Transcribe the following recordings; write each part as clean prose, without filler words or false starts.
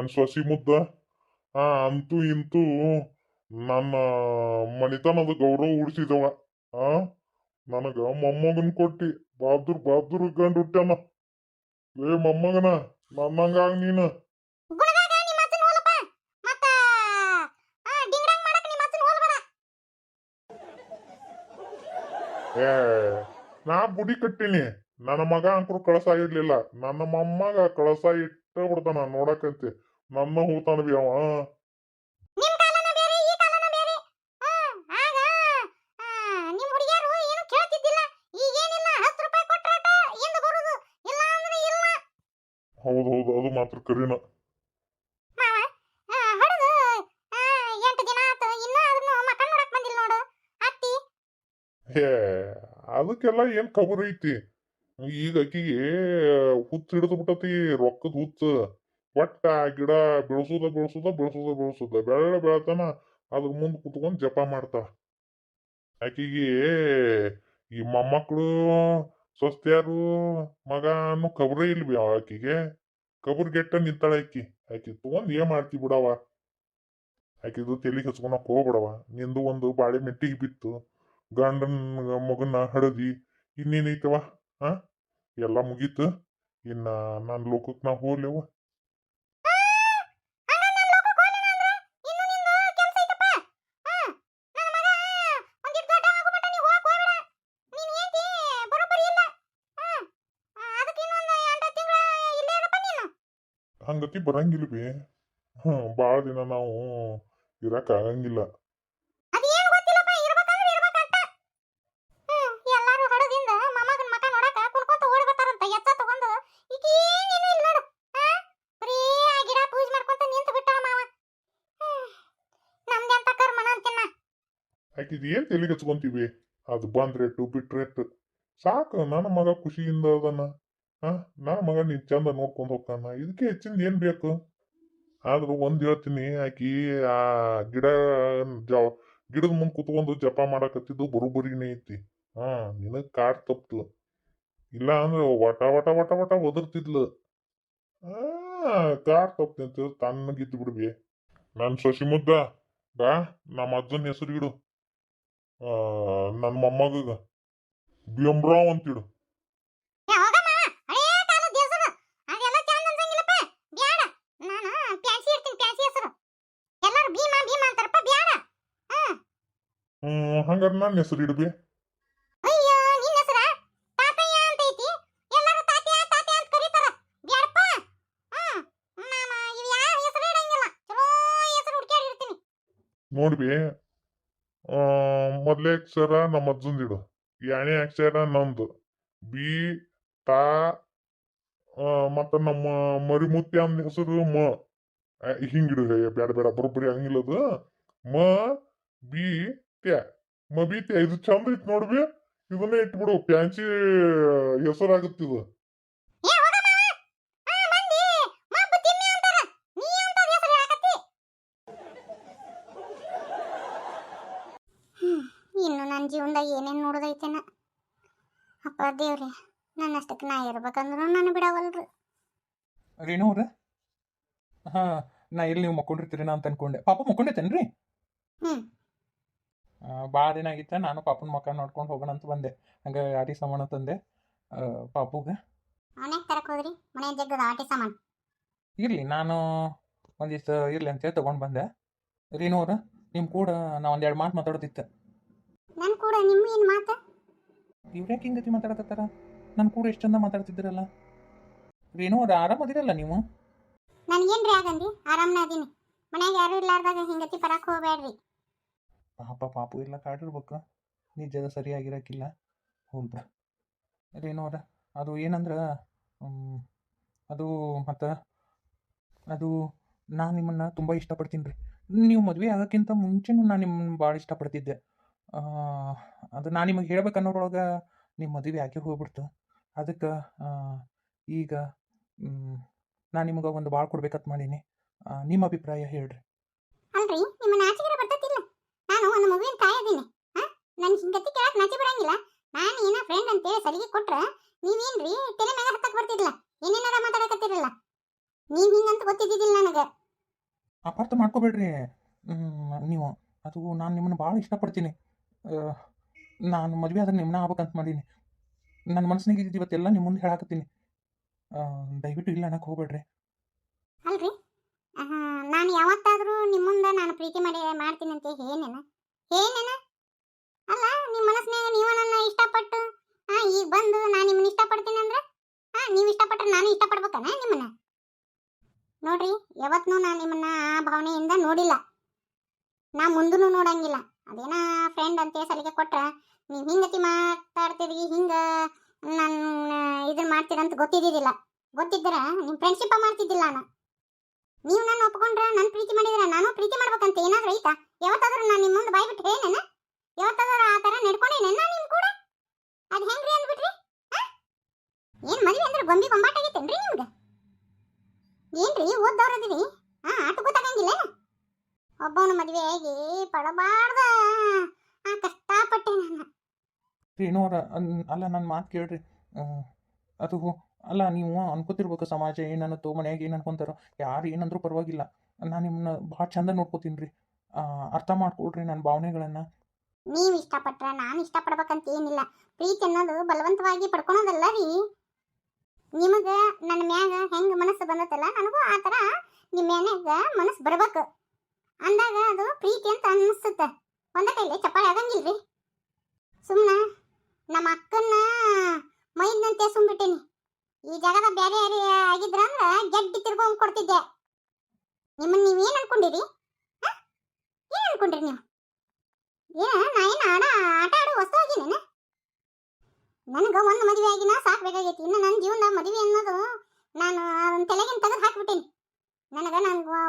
ನನ್ನ ಸೊಸಿ ಮುದ್ದ ಅಂತೂ ಇಂತೂ ನನ್ನ ಮನಿತನದ ಗೌರವ ಉಳಿಸಿದವ. ಆ ನನಗ ಮೊಮ್ಮಗನ್ ಕೊಟ್ಟಿ. ಬಹದ್ದೂರ್ ಬಹದ್ದೂರ್ ಗಂಡು ಹುಟ್ಟ್ಯಾನ. ಏ ಮೊಮ್ಮಗನ, ನನ್ನಂಗಾಗ ನೀನು. ಏ ನಾ ಬುಡಿ ಕಟ್ಟಿನಿ. ನನ್ನ ಮಗ ಅಂಕರು ಕಳಸ ಇಡ್ಲಿಲ್ಲ. ನನ್ನ ಮೊಮ್ಮಗ ಕಳಸ ಇಟ್ಟ ಬಿಡ್ತಾನ ನೋಡಕಂತೆ. ನನ್ನ ಹೂತಾನ ಬಿ ಅವ. ಹೌದು ಹೌದು, ಅದು ಮಾತ್ರ ಕರಿನ. ಹೇ ಅದಕ್ಕೆಲ್ಲ ಏನ್ ಖಬರ್ ಐತಿ. ಈಗ ಆಕಿಗೆ ಹುಚ್ಚ ಹಿಡಿದು ಬಿಟ್ಟತಿ, ರೊಕ್ಕದ ಹುಚ್ಚ. ಒಟ್ಟ ಆ ಗಿಡ ಬೆಳೆಸುದ ಬೆಳೆಸುದ ಬೆಳೆಸುದ ಬೆಳೆಸುದ ಬೆಳ್ಳ ಬೆಳತನ ಅದ್ರ ಮುಂದ್ ಕುತ್ಕೊಂಡ್ ಜಪ ಮಾಡ್ತಾಳ. ಆಕಿಗೆ ಈ ಮೊಮ್ಮಕ್ಕಳು ಸ್ವಸ್ತ್ಯಾರು ಮಗ ಅನ್ನೋ ಖಬರೇ ಇಲ್ವಿ ಆಕಿಗೆ. ಕಬರ್ಗೆಟ್ಟ ನಿಂತಾಳ ಆಕಿ. ಆಕಿ ತಗೊಂಡ್ ಏನ್ ಮಾಡ್ತಿ ಬಿಡವ. ಆಕಿದು ತೆಲಿಗೆ ಹಚ್ಕೊಳಕ್ ಹೋಗ್ಬಿಡವ. ನಿಂದು ಒಂದು ಬಾಳೆ ಮೆಟ್ಟಿಗೆ ಬಿತ್ತು, ಗಂಡನ್ ಮಗನ ಹಡದಿ, ಇನ್ನೇನೈತವ. ಆ ಎಲ್ಲ ಮುಗೀತು. ಇನ್ನ ನನ್ನ ಲೋಕಕ್ಕೆ ನಾ ಹೋಗ್ಲೇವ. ಹಂಗತಿ ಬರಂಗಿಲ್ವಿ. ಭಾಳ ದಿನ ನಾವು ಇರಕ್ ಆಗಂಗಿಲ್ಲ. ಆಕಿದ್ ಏನ್ ತೆಲಿಗೆ ಹಚ್ಕೊಂತೀವಿ. ಅದು ಬಂದ್ರೇಟು ಬಿಟ್ರೇಟು ಸಾಕು. ನನ್ನ ಮಗ ಖುಷಿಯಿಂದ ಅದನ್ನ ನನ್ನ ಮಗ ನೀನ್ ಚಂದ ನೋಡ್ಕೊಂಡ್ ಹೋಗ್ತಾನ. ಇದಕ್ಕೆ ಹೆಚ್ಚಿಂದ ಏನ್ ಬೇಕು. ಆದ್ರೂ ಒಂದ್ ಹೇಳ್ತೀನಿ, ಆಕಿ ಆ ಗಿಡದ ಮುಂದ್ ಕುತ್ಕೊಂಡು ಜಪ ಮಾಡಕತ್ತಿದ್ದು ಬರೋಬ್ಬರಿನೇ ಐತಿ. ನಿನಗ್ ಕಾಡ್ ತಪ್ತು. ಇಲ್ಲ ಅಂದ್ರೆ ವಟ ವಟ ವಟ ವಟ ಒದರ್ತಿದ್ಲು. ಕಾಡ್ ತಪ್ತಿ ತಣ್ಣಗಿದ್ದು ಬಿಡ್ಬಿ. ನನ್ ಸೊಸಿ ಮುದ್ದ ಬಾ, ನಮ್ಮ ಅಜ್ಜನ ಹೆಸರು ಇಡು. ನನ್ನ ಮೊಮ್ಮಗ ಬಿಂಬ್ರಾವ್ ಅಂತಿಡು. ಹಂಗಾರ ನನ್ನ ಹೆಸರು ಇಡ್ಬಿ. ನೋಡ್ಬಿ, ಮೊದ್ಲೇ ಅಕ್ಷರ ನಮ್ಮ ಅಜ್ಜಂದಿಡು, ಎರಡನೇ ಅಕ್ಷರ ನಂದು ಬಿ ತಾ. ಮತ್ತ ನಮ್ಮ ಮರಿಮುತ್ತಿ ಅಂದ ಹೆಸರು ಮ. ಹಿಂಗಿಡು. ಬೇಡ ಬೇಡ, ಬರೋಬ್ಬರಿ ಹಂಗಿಲ್ಲದು. ಮ ಬಿ ತ್ಯಾ, ಮ ಬಿ ತ್ಯಾ. ಇದು ಚಂದ ಐತಿ ನೋಡ್ಬಿ. ಇದನ್ನೇ ಇಟ್ಬಿಡು, ಫ್ಯಾನ್ಸಿ ಹೆಸರಾಗುತ್ತಿದು. ಇನ್ನು ನನ್ನ ಜೀವನದಾಗ ಏನೇನು ನೋಡೋದೈತೇನ. ಅಪ್ಪ ದೇವ್ರಿ, ನನ್ನಷ್ಟಕ್ಕೆ ನಾ ಇರ್ಬೇಕಂದ್ರೂ ನಾನು ಬಿಡವಲ್ರಿ. ರೇಣು ಅವ್ರ, ನಾ ಎಲ್ಲಿ ನೀವು ಮಕ್ಕೊಂಡಿರ್ತೀರಿ ನಾ ಅಂತ ಅನ್ಕೊಂಡೆ. ಪಾಪ ಮಕ್ಕೊಂಡಿತ್ತೇನ್ರಿ? ಭಾಳ ದಿನ ಆಗಿತ್ತ. ನಾನು ಪಾಪನ ಮಕ್ಕ ನೋಡ್ಕೊಂಡು ಹೋಗೋಣ ಅಂತ ಬಂದೆ. ಹಂಗೆ ಆಟಿ ಸಾಮಾನು ತಂದೆ ಪಾಪುಗ. ಅವನ್ಯಾಕೆ ತರಕ್ ಹೋದ್ರಿ? ಮನೆ ಜಗ್ಗದ ಆಟಿ ಸಾಮಾನು ಇರಲಿ, ನಾನು ಒಂದಿಷ್ಟು ಇರಲಿ ಅಂತೇಳಿ ತೊಗೊಂಡು ಬಂದೆ. ರೇಣು ಅವ್ರ, ನಿಮ್ಮ ಕೂಡ ನಾ ಒಂದೆರಡು ಮಾತು ಮಾತಾಡೋದಿತ್ತು. ನನ್ನ ಕೂಡ ನಿಮ್ಮ ಏನು ಮಾತು? ಇವ್ರ್ಯಾಕೆ ಹಿಂಗತಿ ಮಾತಾಡಕತ್ತಾರ? ನನ್ನ ಕೂಡ ಎಷ್ಟು ಚಂದ ಮಾತಾಡ್ತಿದ್ದೀರಲ್ಲ. ರೇಣು ಅವ್ರ, ಆರಾಮದಿರಲ್ಲ ನೀವು? ನನಗೇನ್ರಿ ಆಗಂದಿ? ಆರಾಮ್ನ ಅದೀನಿ. ಮನ್ಯಾಗ ಯಾರು ಇರ್ಲಾರ್ದಾಗ ಹಿಂಗತಿ ಬರಕ್ಕೆ ಹೋಗ್ಬೇಡ್ರಿ. ಪಾಪು ಎಲ್ಲ ಕಾಡಿರ್ಬೇಕು. ನಿಜದ ಸರಿಯಾಗಿರಕ್ಕಿಲ್ಲ. ಹೌದು ರೇಣು ಅವ್ರ, ಅದು ಏನಂದ್ರೆ ಅದು ಮತ್ತು ಅದು ನಾನು ನಿಮ್ಮನ್ನು ತುಂಬ ಇಷ್ಟಪಡ್ತೀನಿ ರೀ. ನೀವು ಮದುವೆ ಆಗೋಕ್ಕಿಂತ ಮುಂಚೆನೂ ನಾನು ನಿಮ್ಮನ್ನು ಭಾಳ ಇಷ್ಟಪಡ್ತಿದ್ದೆ. ಅದು ನಾನು ನಿಮಗೆ ಹೇಳ್ಬೇಕನ್ನೋರೊಳಗೆ ನಿಮ್ಮ ಮದುವೆ ಆಗಿ ಹೋಗ್ಬಿಡ್ತು. ಅದಕ್ಕೆ ಈಗ ನಾನು ನಿಮಗೆ ಒಂದು ಭಾಳ ಕೊಡ್ಬೇಕಂತ ಮಾಡೀನಿ. ನಿಮ್ಮ ಅಭಿಪ್ರಾಯ ಹೇಳ್ರಿ. ಅಲ್ರಿ, ನಿಮ್ಮ ನಾಚಿಕೆ ಬರ್ತೈತಿಲ್ಲ. ನಾನು ಒಂದು ಮಗುವಿನ ತಾಯಿ ಅದೀನಿ. ನನ್ನ ಹಿಂಗತಿ ಕೇಳಕ್ಕೆ ನಾಚಿ ಬಿಡಂಗಿಲ್ಲ. ನಾನು ಏನೋ ಫ್ರೆಂಡ್ ಅಂತೇಳಿ ಸಲಿಗೆ ಕೊಟ್ರೆ ನೀವೇನ್ರಿ ತಲೆ ಮ್ಯಾಗ ಹತ್ತಕ್ಕೆ ಬರ್ತಿದ್ಲ. ಏನೇನಾರ ಮಾತಾಡಕತ್ತಿರಲ್ಲ. ನೀವ್ ಹಿಂಗಂತ ಗೊತ್ತಿದ್ದಿದ್ದಿಲ್ಲ ನನಗೆ. ಅಪಾರ್ಥ ಮಾಡ್ಕೋಬೇಡ್ರಿ. ನೀವು ಅದು ನಾನು ನಿಮ್ಮನ್ನು ಭಾಳ ಇಷ್ಟಪಡ್ತೀನಿ. ನಾನು ಮದುವೆ ಆದ್ರೆ ನಿಮ್ಮನ್ನ ಆಗ್ಬೇಕಂತ ಮಾಡೀನಿ. ನನ್ನ ಮನಸ್ಸಿನಾಗ ಇದ್ದಿದ್ದು ಇವತ್ತೆಲ್ಲ ನಿಮ್ಮ ಮುಂದೆ ಹೇಳಾಕತ್ತೀನಿ. ದಯವಿಟ್ಟು ಇಲ್ಲ ಅನ್ನಕ್ಕೆ ಹೋಗ್ಬೇಡ್ರಿ. ಅಲ್ರಿ ನಾನು ಯಾವತ್ತಾದ್ರೂ ನಿಮ್ಮ ಮುಂದೆ ನಾನು ಪ್ರೀತಿ ಮಾಡ್ತೀನಿ ಅಂತ ಏನೇನ ಅಲ್ಲ, ನಿಮ್ಮ ಮನಸ್ಸಿನಾಗ ನೀವ ನನ್ನ ಇಷ್ಟಪಟ್ಟು ಈಗ ಬಂದು ನಾನು ನಿಮ್ಮನ್ನ ಇಷ್ಟಪಡ್ತೀನಿ ಅಂದ್ರೆ ನೀವು ಇಷ್ಟಪಟ್ರೆ ನಾನು ಇಷ್ಟಪಡ್ಬೇಕನ ನಿಮ್ಮನ್ನ? ನೋಡ್ರಿ, ಯಾವತ್ತೂ ನಾನು ನಿಮ್ಮನ್ನ ಆ ಭಾವನೆಯಿಂದ ನೋಡಿಲ್ಲ, ನಾ ಮುಂದೂ ನೋಡಂಗಿಲ್ಲ. ಅದೇನ ಫ್ರೆಂಡ್ ಅಂತ ಸಲಿಗೆ ಕೊಟ್ರೆ ನೀವು ಹಿಂಗತಿ ಮಾತಾಡ್ತೀರಿ, ಹಿಂಗ ನನ್ನ ಇದನ್ನ ಮಾಡ್ತೀರಂತ ಗೊತ್ತಿದ್ದಿದ್ದಿಲ್ಲ. ಗೊತ್ತಿದ್ರೆ ನಿಮ್ಮ ಫ್ರೆಂಡ್ಶಿಪ್ ಮಾಡ್ತಿದ್ದಿಲ್ಲ ನಾನು. ನೀವು ನನ್ನ ಒಪ್ಕೊಂಡ್ರೆ ನನ್ನ ಪ್ರೀತಿ ಮಾಡಿದ್ರೆ ನಾನು ಪ್ರೀತಿ ಮಾಡ್ಬೇಕಂತ ಏನಾದ್ರೂ ಐತಾ? ಯಾವತ್ತಾದ್ರೂ ನಾನು ನಿಮ್ಮ ಮುಂದೆ ಬಾಯ್ಬಿಟ್ಟು ಹೇಳೇನ? ಯಾವತ್ತಾದ್ರೂ ಆ ಥರ ನಡ್ಕೊಂಡೇನ ನಾನು ನಿಮ್ಮ ಕೂಡ? ಅದು ಹೆಂಗ್ರಿ ಅಂದ್ಬಿಟ್ರಿ? ಏನು ಮದುವೆ ಅಂದ್ರೆ ಗೊಂಬಿ ಗೊಂಬಾಟ ಆಗೈತೇನ್ರಿ ನಿಮ್ಗೆ? ಏನ್ರಿ ಓದ್ದವ್ರದಿರಿ? ಆಟ ಗೊತ್ತಾಗಂಗಿಲ್ಲ. ಒಬ್ಬವನ ಮದುವೆ ಆಗಿ ಪಡಬಾರ್ದ ಕಷ್ಟಪಟ್ಟೆ ನಾನು. ಏನೋ ಅಲ್ಲ, ನನ್ನ ಮಾತು ಕೇಳ್ರಿ. ಅದು ಅಲ್ಲ, ನೀವು ಅನ್ಕೋತಿರ್ಬೇಕು ಸಮಾಜ ಏನನ್ನತ್ತೋ, ಮನ್ಯಾಗ ಏನು ಅನ್ಕೊಂತಾರೋ, ಯಾರು ಏನಂದ್ರೂ ಪರವಾಗಿಲ್ಲ. ನಾನು ನಿಮ್ಮನ್ನ ಭಾಳ ಚಂದ ನೋಡ್ಕೋತೀನಿ ರೀ. ಅರ್ಥ ಮಾಡ್ಕೊಳ್ರಿ ನನ್ನ ಭಾವನೆಗಳನ್ನು. ನೀವು ಇಷ್ಟಪಟ್ರೆ ನಾನು ಇಷ್ಟಪಡ್ಬೇಕಂತ ಏನಿಲ್ಲ. ಪ್ರೀತಿ ಅನ್ನೋದು ಬಲವಂತವಾಗಿ ಪಡ್ಕೊಳೋದಲ್ಲ ರೀ. ನಿಮಗೆ ನನ್ನ ಮ್ಯಾಗ ಹೆಂಗೆ ಮನಸ್ಸು ಬಂದತ್ತಲ್ಲ, ನನಗೂ ಆ ಥರ ನಿಮ್ಮ ಮ್ಯಾಗ ಮನಸ್ಸು ಬರ್ಬೇಕು ಅಂದಾಗ ಅದು ಪ್ರೀತಿ ಅಂತ ಅನ್ನಿಸುತ್ತೆ. ಒಂದ ಕೈಲಿ ಚಪ್ಪಾಳೆ ಆಗಂಗಿಲ್ರಿ. ಸುಮ್ಮನೆ ನಮ್ಮ ಅಕ್ಕನ್ನ ಮೈದಂತೆ ಸುಮ್ಬಿಟ್ಟೇನಿ. ಈ ಜಗದ ಬೇರೆ ಯಾರು ಆಗಿದ್ರಂದ್ರೆ ಗೆಡ್ಡಿ ತಿರ್ಗೊಂಡ್ ಕೊಡ್ತಿದ್ದೆ. ನಿಮ್ಮನ್ನ ನೀವೇನು ಅನ್ಕೊಂಡಿರಿ? ಏನು ಅನ್ಕೊಂಡ್ರಿ ನೀವು? ನಾ ಏನು ಆಟ ಆಡೋ ವಸ್ತು ಆಗಿನೇನ? ನನಗೆ ಒಂದು ಮದುವೆ ಆಗಿನ ಸಾಕ್ಬೇಕಾಗೈತಿ. ಇನ್ನು ನನ್ನ ಜೀವನದಾಗ ಮದುವೆ ಅನ್ನೋದು ನಾನು ಅದನ್ನ ತಲೆಗಿನ ತೆಗೆದು ಹಾಕ್ಬಿಟ್ಟೇನಿ. ನನಗೆ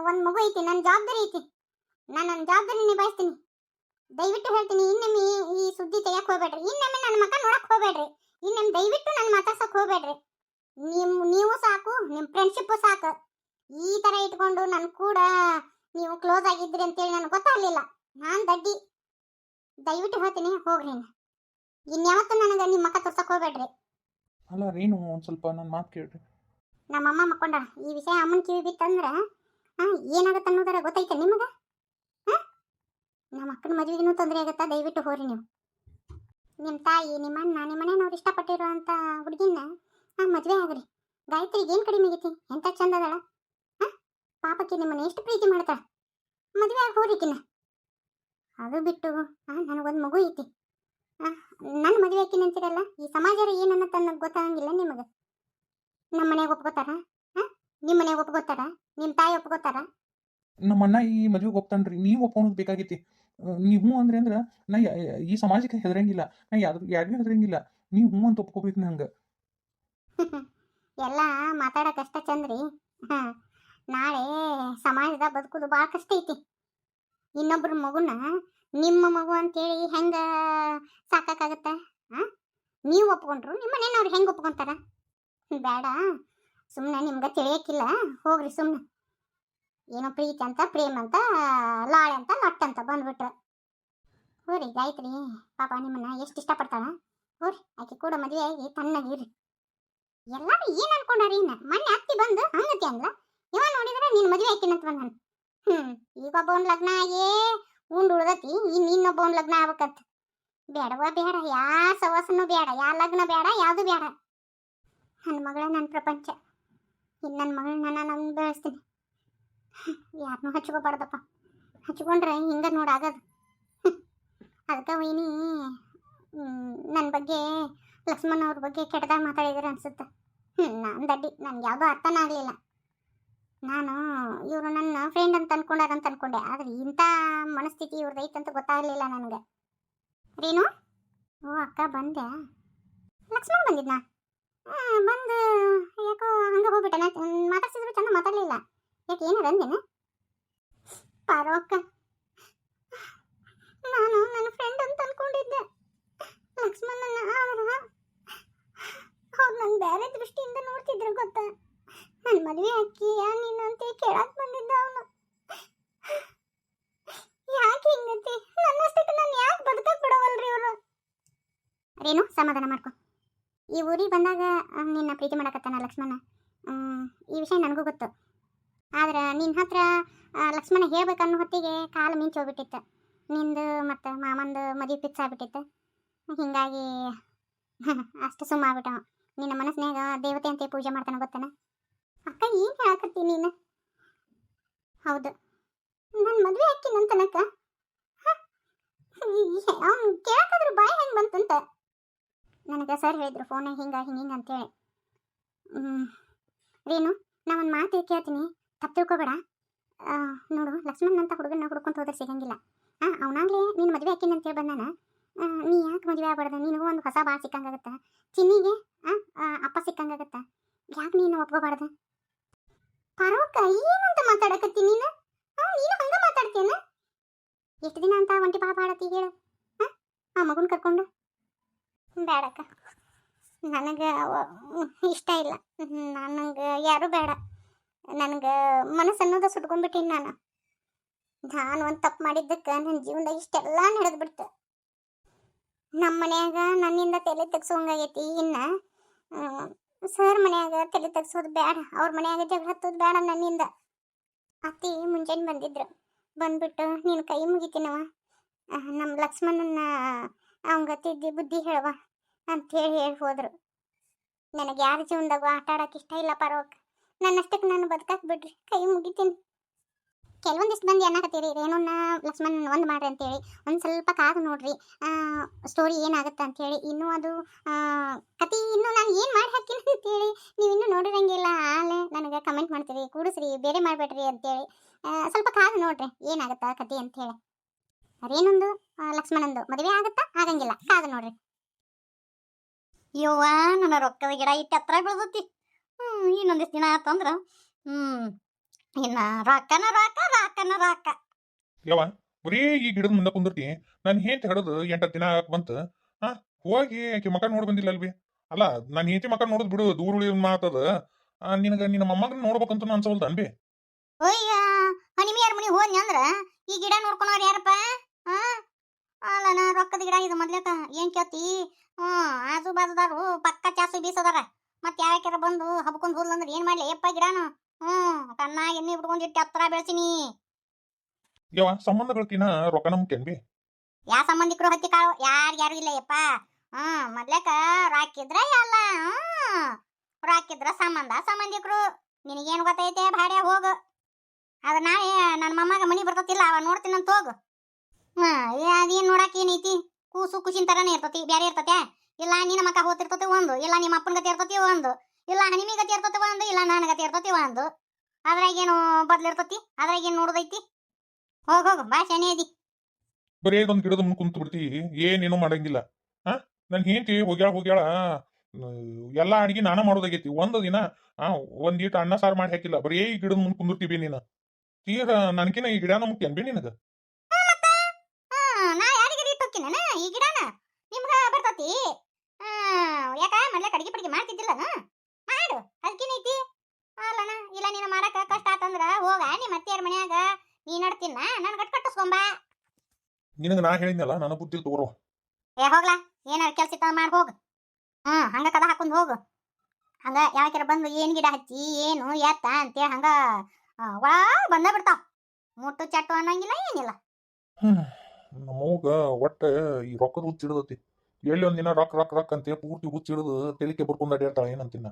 ಒಂದು ಮಗು ಐತಿ, ನನ್ನ ಜವಾಬ್ದಾರಿ ಐತಿ. ನಾನು ನನ್ನ ಜವಾಬ್ದಾರಿ ನಿಭಾಯಿಸ್ತೀನಿ. ದಯವಿಟ್ಟು ಹೇಳ್ತೀನಿ, ಇನ್ನೊಮ್ಮೆ ಈ ಸುದ್ದಿ ತೆಗಿಯಕ್ಕೆ ಹೋಗ್ಬೇಡ್ರಿ. ಇನ್ನೊಮ್ಮೆ ನನ್ನ ಮಕ್ಕ ನೋಡಕ್ಕೆ ಹೋಗ್ಬೇಡ್ರಿ. ಇನ್ನೊಮ್ಮೆ ದಯವಿಟ್ಟು ನನ್ನ ಮಾತಾಡ್ಸಕ್ಕೆ ಹೋಗ್ಬೇಡ್ರಿ. ನೀವು ಸಾಕು, ನಿಮ್ಮ ಫ್ರೆಂಡ್ಶಿಪ್ಪು ಸಾಕು. ಈ ಥರ ಇಟ್ಕೊಂಡು ನನ್ನ ಕೂಡ ನೀವು ಕ್ಲೋಸ್ ಆಗಿದ್ರಿ ಅಂತೇಳಿ ನನಗೆ ಗೊತ್ತಾಗಲಿಲ್ಲ. ನಾನು ದಡ್ಡಿ. ದಯವಿಟ್ಟು ಹೇಳ್ತೀನಿ, ಹೋಗ್ರಿ. ಇನ್ಯಾವತ್ತೂ ನನಗೆ ನಿಮ್ಮ ಮಕ್ಕ ತೋರ್ಸಕ್ಕೆ ಹೋಗ್ಬೇಡ್ರಿ. ಅಲ್ಲ ರೀನು, ಒಂದು ಸ್ವಲ್ಪ ನನ್ನ ಮಾತು ಕೇಳ್ರಿ. ನಮ್ಮಮ್ಮ ಮಕ್ಕೊಂಡಾಳ. ಈ ವಿಷಯ ಅಮ್ಮನ ಕಿವಿ ಬಿತ್ತಂದ್ರೆ ಏನಾಗತ್ತೆ ಅನ್ನೋದರ ಗೊತ್ತೈತೆ ನಿಮಗೆ? ನಮ್ಮ ಅಕ್ಕನ ಮದುವೆಗೂ ತೊಂದರೆ ಆಗುತ್ತಾ? ದಯವಿಟ್ಟು ಹೋರಿ ನೀವು. ನಿಮ್ಮ ತಾಯಿ, ನಿಮ್ಮ ಅಣ್ಣ, ನಿಮ್ಮ ಮನೆಯವ್ರು ಇಷ್ಟಪಟ್ಟಿರುವಂಥ ಹುಡುಗಿನ ಮದುವೆ ಆಗ್ರಿ. ಗಾಯತ್ರಿಗೆ ಏನು ಕಡಿಮೆ ಆಗೈತಿ? ಎಂಥ ಚಂದ ಅದಾಳ. ಪಾಪಕ್ಕೆ ನಿಮ್ಮನ್ನ ಎಷ್ಟು ಪ್ರೀತಿ ಮಾಡ್ತಾಳ. ಮದುವೆ ಆಗಿ ಹೋರಿಕಿನ್ನ. ಅದು ಬಿಟ್ಟು ನನಗೊಂದು ಮಗು ಐತಿ, ನನ್ನ ಮದುವೆ ಆಕಿನ ಅಂತೀರಲ್ಲ. ಈ ಸಮಾಜ ಏನನ್ನತ್ತ ಅನ್ನೋದು ಗೊತ್ತಾಗಂಗಿಲ್ಲ ನಿಮಗೆ. ನಮ್ಮ ಮನೆಗೆ ಒಪ್ಕೋತಾರ? ನಿಮ್ಮ ಮನೆಗೆ ಒಪ್ಕೋತಾರ? ನಿಮ್ಮ ತಾಯಿ ಒಪ್ಕೋತಾರ? ನಮ್ಮ ಅಣ್ಣ ಈ ಮದುವೆಗೆ ಒಪ್ತಾನ್ರಿ. ನೀವು ಒಪ್ಕೊಳೋದು ಬೇಕಾಗೈತಿ. ನೀವು ಅಂದ್ರೆ ನಾ ಈ ಸಮಾಜಕ್ಕೆ ಹೆದರಂಗಿಲ್ಲ, ನಾ ಯಾರಿಗೂ ಹೆದರಂಗಿಲ್ಲ. ನೀವು ಹ್ಞೂ ಅಂತ ಒಪ್ಕೋಬೇಕು ನಂಗೆ. ಎಲ್ಲ ಮಾತಾಡೋಕಷ್ಟ ಚಂದ್ರಿ. ನಾಳೆ ಸಮಾಜದಾಗ ಬದುಕೋದು ಭಾಳ ಕಷ್ಟ ಐತಿ. ಇನ್ನೊಬ್ರ ಮಗುನ ನಿಮ್ಮ ಮಗು ಅಂತೇಳಿ ಹೆಂಗೆ ಸಾಕಾಗತ್ತ? ನೀವು ಒಪ್ಕೊಂಡ್ರು ನಿಮ್ಮ ಮನೆಯವ್ರು ಹೆಂಗೆ ಒಪ್ಕೊಂತಾರ? ಬೇಡ, ಸುಮ್ಮನೆ ನಿಮ್ಗೆ ತಿಳಿಯಕ್ಕಿಲ್ಲ. ಹೋಗ್ರಿ ಸುಮ್ಮನೆ. ಏನೋ ಪ್ರೀತಿ ಅಂತ, ಪ್ರೇಮ ಅಂತ, ಲಾಳೆ ಅಂತ, ಲಟ್ ಅಂತ ಬಂದ್ಬಿಟ್ರೆ ಹೋರಿ. ಗಾಯತ್ರಿ ಪಾಪ ನಿಮ್ಮನ್ನ ಎಷ್ಟು ಇಷ್ಟಪಡ್ತಾಳ. ಹೋರಿ, ಆಕೆ ಕೂಡ ಮದುವೆ ಆಗಿ ತಣ್ಣಗಿರಿ. ಎಲ್ಲರೂ ಏನು ಅನ್ಕೊಂಡಾರಿ? ಮೊನ್ನೆ ಅತ್ತಿ ಬಂದು ಹಂಗತಿ ಅಂದ್ಲ. ಇವ ನೋಡಿದ್ರೆ ನೀನು ಮದುವೆ ಆಕಿನಂತ ಬಂದ. ಈಗ ಒಬ್ಬವನ್ ಲಗ್ನ ಆಗೇ ಉಂಡು ಉಳ್ದತಿ, ಇನ್ನೊಬ್ಬವನ್ ಲಗ್ನ ಆಗ್ಬೇಕಂತ. ಬೇಡವಾ ಬೇಡ, ಯಾ ಸವಾಸನೂ ಬೇಡ, ಯಾ ಲಗ್ನ ಬೇಡ, ಯಾವುದು ಬೇಡ. ನನ್ನ ಮಗಳ ನನ್ನ ಪ್ರಪಂಚ. ಇನ್ನು ನನ್ನ ಮಗಳನ್ನ ನಾನು ಬೆಳೆಸ್ತೀನಿ. ಯಾರನ್ನೂ ಹಚ್ಕೋಬಾರ್ದಪ್ಪ. ಹಚ್ಕೊಂಡ್ರೆ ಹಿಂಗೆ ನೋಡಾಗದು. ಅದಕ್ಕೆ ವೈನಿ ನನ್ನ ಬಗ್ಗೆ, ಲಕ್ಷ್ಮಣ್ ಅವ್ರ ಬಗ್ಗೆ ಕೆಟ್ಟದಾಗ ಮಾತಾಡಿದ್ರೆ ಅನ್ಸುತ್ತೆ. ನಾನು ದಡ್ಡಿ, ನನಗೆ ಯಾವುದೂ ಅರ್ಥನೇ ಆಗಲಿಲ್ಲ. ನಾನು ಇವರು ನನ್ನ ಫ್ರೆಂಡ್ ಅಂತ ಅನ್ಕೊಂಡಾರಂತ ಅನ್ಕೊಂಡೆ. ಆದರೆ ಇಂಥ ಮನಸ್ಥಿತಿ ಇವ್ರದ್ದು ಐತಂತ ಗೊತ್ತಾಗಲಿಲ್ಲ ನನಗೆ. ರೀನು, ಓ ಅಕ್ಕ ಬಂದೆ. ಲಕ್ಷ್ಮಣ್ ಬಂದಿದ್ನಾ? ಬಂದು ಯಾಕೋ ಹಂಗೆ ಹೋಗ್ಬಿಟ್ಟೆ. ಮಾತಾಡ್ಸಿದ್ರು ಚಂದ ಮಾತಾಡಲಿಲ್ಲ. ಯಾಕೆ ಏನಾರ ಅಂದೇನ? ಪಾರೋ ಅಕ್ಕ, ನಾನು ನನ್ನ ಫ್ರೆಂಡ್ ಅಂತ ಅನ್ಕೊಂಡಿದ್ದೆ. ಲಕ್ಷ್ಮಣನ ಅವ್ರು ನಂಗೆ ಬೇರೆ ದೃಷ್ಟಿಯಿಂದ ನೋಡ್ತಿದ್ರು ಗೊತ್ತಾ. ನನ್ನ ಮದುವೆ ಹಾಕಿಯ ನೀನು ಅಂತ ಕೇಳಕ್ ಬಂದಿದ್ದ ಅವನು. ಯಾಕೆ ಹಿಂಗತಿ? ನನ್ನಷ್ಟಕ್ಕೆ ನಾನು ಯಾಕೆ ಬದುಕಕ್ಕೆ ಬಿಡವಲ್ರಿ ಇವರು? ರೇನು, ಸಮಾಧಾನ ಮಾಡ್ಕೊ. ಈ ಊರಿಗೆ ಬಂದಾಗ ನಿನ್ನ ಪ್ರೀತಿ ಮಾಡಕತ್ತಾನ ಲಕ್ಷ್ಮಣ. ಈ ವಿಷಯ ನನಗೂ ಗೊತ್ತು. ಆದ್ರೆ ನಿನ್ನ ಹತ್ರ ಲಕ್ಷ್ಮಣ ಹೇಳ್ಬೇಕನ್ನೋ ಹೊತ್ತಿಗೆ ಕಾಲು ಮಿಂಚ್ ಹೋಗ್ಬಿಟ್ಟಿತ್ತು. ನಿಂದು ಮತ್ತು ಮಾಮಂದು ಮದುವೆ ಫಿಕ್ಸ್ ಆಗ್ಬಿಟ್ಟಿತ್ತು. ಹಿಂಗಾಗಿ ಅಷ್ಟು ಸುಮ್ಮ ಆಗ್ಬಿಟ್ಟವ. ನಿನ್ನ ಮನಸ್ಸಿನಾಗ ದೇವತೆ ಅಂತ ಪೂಜೆ ಮಾಡ್ತಾನೆ ಗೊತ್ತನ. ಅಕ್ಕ ಏನು ಹೇಳಕತ್ತಿ ನೀನು? ಹೌದು, ನನ್ನ ಮದುವೆ ಹಾಕಿನಂತನಕ್ಕ ಅವ್ನು ಕೇಳಕ್ಕಾದ್ರೂ ಬಾಯಿ ಹೆಂಗೆ ಬಂತಂತ ನನಗೆ ಸರ್ ಹೇಳಿದ್ರು ಫೋನಾಗ ಹಿಂಗೆ ಅಂತೇಳಿ. ರೇನು, ನಾ ಒಂದು ಮಾತು ಕೇಳ್ತೀನಿ, ತಪ್ಪು ತಿಳ್ಕೊಬೇಡ. ನೋಡು, ಲಕ್ಷ್ಮಣ್ ಅಂತ ಹುಡುಗನ ಹುಡ್ಕೊಂತ ಹೋದ್ರೆ ಸಿಗಂಗಿಲ್ಲ. ಅವನಾಗ್ಲೇ ನೀನು ಮದುವೆ ಹಾಕಿನ ಅಂತೇಳಿ ಬಂದಾನ. ನೀ ಯಾಕೆ ಮದುವೆ ಆಗ್ಬಾರ್ದು? ನಿನಗೂ ಒಂದು ಹೊಸ ಬಾ ಸಿಕ್ಕಂಗಾಗತ್ತ. ಚಿನ್ನಿಗೆ ಅಪ್ಪ ಸಿಕ್ಕಂಗಾಗತ್ತ. ಯಾಕೆ ನೀನು ಒಪ್ಕೋಬಾರ್ದು? ಪರವಕ್ಕ ಏನಂತ ಮಾತಾಡಕತ್ತಿ ನೀನು? ನೀನು ಹಂಗೆ ಮಾತಾಡ್ತೇನ? ಎಷ್ಟು ದಿನ ಅಂತ ಒಂಟಿ ಪಾಪ ಆಡತ್ತಿ ಹೇಳು? ಆ ಮಗುನ ಕರ್ಕೊಂಡು ಬೇಡಕ್ಕ, ನನಗೆ ಇಷ್ಟ ಇಲ್ಲ. ನನಗೆ ಯಾರೂ ಬೇಡ. ನನಗೆ ಮನಸ್ಸು ಅನ್ನೋದು ಸುಟ್ಕೊಂಡ್ಬಿಟ್ಟೀನಿ. ನಾನು ಒಂದು ತಪ್ಪು ಮಾಡಿದ್ದಕ್ಕೆ ನನ್ನ ಜೀವನದಾಗ ಇಷ್ಟೆಲ್ಲ ನಡೆದ್ಬಿಡ್ತು. ನಮ್ಮ ಮನ್ಯಾಗ ನನ್ನಿಂದ ತಲೆ ತೆಗ್ಸೋಂಗಾಗೈತಿ. ಇನ್ನು ಸರ್ ಮನ್ಯಾಗ ತಲೆ ತೆಗ್ಸೋದು ಬೇಡ, ಅವ್ರ ಮನ್ಯಾಗ ಜಗಳ ಹತ್ತೋದು ಬೇಡ ನನ್ನಿಂದ. ಅತ್ತಿ ಮುಂಜಾನೆ ಬಂದಿದ್ರು. ಬಂದ್ಬಿಟ್ಟು ನೀನು ಕೈ ಮುಗಿತೀನವ, ನಮ್ಮ ಲಕ್ಷ್ಮಣನ ಅವಂಗ ತಿದ್ದಿ ಬುದ್ಧಿ ಹೇಳುವ ಅಂಥೇಳಿ ಹೇಳಿ ಹೋದರು. ನನಗೆ ಯಾರ ಜೀವನದಾಗ ಆಟ ಆಡೋಕೆ ಇಷ್ಟ ಇಲ್ಲ ಪರವಾಗಿ. ನನ್ನಷ್ಟಕ್ಕೆ ನಾನು ಬದುಕಕ್ಕೆ ಬಿಡ್ರಿ, ಕೈ ಮುಗಿತೀನಿ. ಕೆಲವೊಂದಿಷ್ಟು ಮಂದಿ ಅನ್ನಕತ್ತೀರಿ ರೇಣುನ ಲಕ್ಷ್ಮಣನ ಒಂದು ಮಾಡ್ರಿ ಅಂತೇಳಿ. ಒಂದು ಸ್ವಲ್ಪ ಕಾದು ನೋಡ್ರಿ ಸ್ಟೋರಿ ಏನಾಗುತ್ತೆ ಅಂಥೇಳಿ. ಇನ್ನೂ ಅದು ಕತೆ ಇನ್ನೂ ನಾನು ಏನು ಮಾಡಿ ಹಾಕಿನಿ ಅಂತೇಳಿ ನೀವು ಇನ್ನೂ ನೋಡಿರಂಗಿಲ್ಲ. ಆಲೆ ನನಗೆ ಕಮೆಂಟ್ ಮಾಡ್ತೀರಿ, ಕೂಡಿಸ್ರಿ, ಬೇರೆ ಮಾಡಬೇಡ್ರಿ ಅಂತೇಳಿ. ಸ್ವಲ್ಪ ಕಾದು ನೋಡ್ರಿ ಏನಾಗುತ್ತಾ ಕತೆ ಅಂಥೇಳಿ. ರೇಣುಂದು ಲಕ್ಷ್ಮಣಂದು ಮದುವೆ ಆಗುತ್ತಾ ಆಗಂಗಿಲ್ಲ, ಕಾದು ನೋಡ್ರಿ. ಯವ್ವ, ನನ್ನ ರೊಕ್ಕದ ಗಿಡ ಇಟ್ಟು ಹತ್ರ ಬೆಳೆದತಿ. ಇನ್ನೊಂದಿಷ್ಟು ದಿನ ಆತಂದ್ರ ಇನ್ನ ರೊಕ್ಕನ ರೊಕ್ಕ. ಯವ್ವ, ಬರೀ ಈ ಗಿಡದ ಮುಂದೆ ಕುಂದಿರ್ತಿ. ನಾನು ಹೇಂತಿ ಹಿಡಿದು 8 ದಿನ ಆಗಕ್ ಬಂತು. ಹೋಗಿ ಆಕೆ ಮಕ ನೋಡಿ ಬಂದಿಲ್ಲ ಅಲ್ವಿ? ಅಲ್ಲ, ನಾನು ಹೇಂತಿ ಮಕ ನೋಡಿದ್ ಬಿಡು, ದೂರ ಉಳಿ ಮಾತದ. ನಿನಗ ನಿನ್ನ ಮೊಮ್ಮಗನ ನೋಡ್ಬೇಕಂತ ಅನ್ಸವಲ್ದ ಅನ್ಬಿ? ಅಯ್ಯ, ಹನಿಮಿಯಾರ ಮನಿ ಹೋದ್ನಿ ಅಂದ್ರ ಈ ಗಿಡ ನೋಡ್ಕೊಳವ್ರ ಯಾರಪ್ಪ? ಅಲ್ಲ, ನಾ ರೊಕ್ಕದ ಗಿಡ ಇದು ಮೊದ್ಲೇಕ ಏನ್ ಕೇಳ್ತಿ? ಆಜು ಬಾಜುದಾರು ಪಕ್ಕ ಚಾಸು ಬೀಸದಾರ. ಮತ್ ಯಾವ್ಯಾರ ಬಂದು ಹಬ್ಕೊಂಡ್ ಹೋದ್ಲಂದ್ರ ಏನ್ ಮಾಡ್ಲಿ ಯಪ್ಪ ಗಿಡನು? ಕಣ್ಣಾಗ ಎಣ್ಣೆ ಬಿಟ್ಕೊಂಡ್ ಇಟ್ಟು ಹತ್ರ ಬೆಳೆಸಿನಿ. ಯವ್ವ, ಸಂಬಂಧಗಳಕಿನ ರೊಕ್ಕನ ಮುಖ್ಯನ್ ಬಿ? ಯಾ ಸಂಬಂಧಿಕರು ಹತ್ತಿ ಕಾಳು ಯಾರು ಇಲ್ಲ ಯಪ್ಪ. ಮೊದ್ಲೇಕ ರಾಕಿದ್ರ ಎಲ್ಲ ರಾಕಿದ್ರ ಸಂಬಂಧಿಕರು. ನಿನಗೇನು ಗೊತ್ತೈತೆ ಭಾಡ್ಯ ಹೋಗು. ಅದ ನಾಳೆ ನನ್ನ ಮೊಮ್ಮಗ ಮನಿ ಬರ್ತತಿಲ್ಲ, ಅವ ನೋಡ್ತೀನಂತ ಹೋಗು. ಅದೇನ್ ನೋಡಕ್ ಏನೈತಿ? ಕೂಸು ಖುಷಿನ ತರನೇ ಇರ್ತತಿ, ಬ್ಯಾರೆ ಇರ್ತತೆ? ಇಲ್ಲ ನಿನ್ನ ಮಕ್ಕ ಹೋತಿರ್ತತಿ ಒಂದು, ಇಲ್ಲ ನಿಮ್ಮ ಅಪ್ಪನ ಗತಿ ಇರ್ತತಿ ಒಂದು, ಇಲ್ಲ ಹನಿಮಿ ಗತಿ ಇರ್ತತಿ ಒಂದು, ಇಲ್ಲ ನನ್ನ ಗತಿ ಇರ್ತತಿ ಒಂದು. ಅದ್ರಾಗೇನು ಬದ್ಲಿರ್ತತಿ? ಅದ್ರಾಗೇನು ನೋಡೋದೈತಿ? ಹೋಗು ಬಾ, ಶನಿ ಅದಿ. ಬರೀ ಇದೊಂದು ಗಿಡದ ಮುಂದೆ ಕುಂತು ಬಿಡ್ತಿ, ಏನೇನು ಮಾಡಂಗಿಲ್ಲ. ನನ್ ಹೆಂಡತಿ ಹೋಗ್ಯಾಳ ಎಲ್ಲಾ ಅಡಿಗೆ ನಾನ ಮಾಡೋದಾಗೈತಿ. ಒಂದು ದಿನ ಒಂದೀಟ ಅನ್ನ ಸಾರು ಮಾಡಿ ಹಾಕಿಲ್ಲ. ಬರೀ ಈ ಗಿಡದ ಮುಂದೆ ಕುಂದಿರ್ತೀವಿ ನೀನು. ತೀರ ನನ್ಕಿನ ಈ ಗಿಡನ ಮುಖ್ಯ ಅನ್ಬಿ ನಿನಗ? ನಾ ಯಾರಿಗೆ ಇಟ್ಟೋಕಿನ ಈ ಗಿಡನ ನಿಮ್ಗ ಬರ್ತತಿ? ಯಾಕ ಮೊದ್ಲೇ ಅಡಿಗೆ ಪಡಿಗೆ ಮಾಡ್ತಿದ್ದಿಲ್ಲ ಮಾಡು, ಅದಕ್ಕೇನೈತಿ? ಅಲ್ಲಣ, ಇಲ್ಲ ನೀನು ಮಾಡಕ ಕಷ್ಟ ಆತಂದ್ರ ಹೋಗ ನಿಮ್ಮ ಅತ್ತೆಯರ ಮನ್ಯಾಗ ನೀ ನಡ್ತೀನ, ನನ್ ಗಟ್ ಕಟ್ಟಿಸ್ಕೊಂಬ. ನಿನಗ ನಾ ಹೇಳಿದ್ನಲ್ಲ, ನನ್ನ ಬುದ್ಧಿಲ್ ತಗೋರು. ಹೋಗ್ಲಾ, ಏನಾರ ಕೆಲ್ಸ ಇತ್ತ ಮಾಡಿ ಹೋಗ. ಹಂಗ ಕದ ಹಾಕೊಂಡ್ ಹೋಗು. ಹಂಗ ಯಾವಾಕ್ಯಾರ ಬಂದು ಏನ್ ಗಿಡ ಹಚ್ಚಿ ಏನು ಎತ್ತ ಅಂತೇಳಿ ಹಂಗ ಒಳ ಬಂದ ಬಿಡ್ತಾವ. ಮುಟ್ಟು ಚಟ್ಟು ಅನ್ನಂಗಿಲ್ಲ, ಏನಿಲ್ಲ. ನಮ್ಮವ್ಗ ಒಟ್ಟ ಈ ರೊಕ್ಕದ ಹುಚ್ಚಿಡದತಿ. ಎಲ್ಲಿ ಒಂದಿನ ರೊಕ್ಕ ಅಂತೇಳಿ ಪೂರ್ತಿ ಹುಚ್ಚಿಡದು ತೆಲಿಕೆ ಬರ್ಕೊಂಡ್ ಅಡ್ಯಾಡ್ತಾಳ ಏನಂತಿನ.